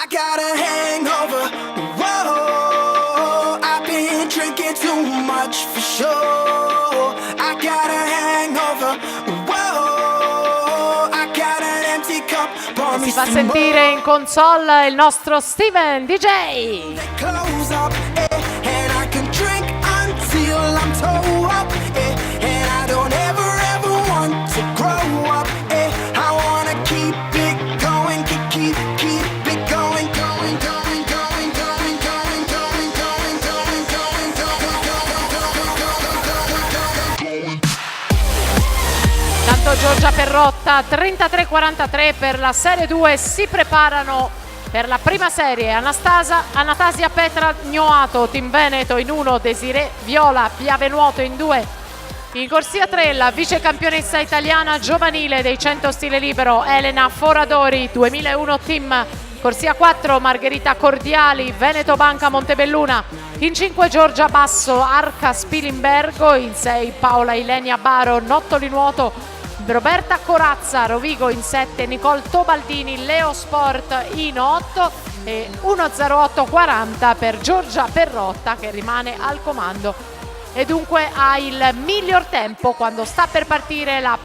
I got a hangover. Whoa, I've been drinking too much for sure. I got a hangover. Whoa, I got an empty cup. Si fa sentire in console il nostro Steven DJ. Close up, and I can drink until I'm toe up, and I don't ever want to grow up, I wanna keep it going, keep it going, going, going, going, going, going, going, going, going, going, going. Tanto Giorgia Perrotta, 33-43 per la Serie 2, si preparano per la prima serie. Anastasia Petra Gnoato, Team Veneto in 1, Desiree Viola Piave Nuoto in 2. In corsia 3 la vice campionessa italiana giovanile dei 100 stile libero Elena Foradori, 2001 Team. Corsia 4 Margherita Cordiali, Veneto Banca Montebelluna. In 5 Giorgia Basso, Arca Spilimbergo. In 6 Paola Ilenia Baro, Nottoli Nuoto. Roberta Corazza, Rovigo in 7, Nicole Tobaldini, Leo Sport in 8 e 1:08:40 per Giorgia Perrotta che rimane al comando e dunque ha il miglior tempo quando sta per partire la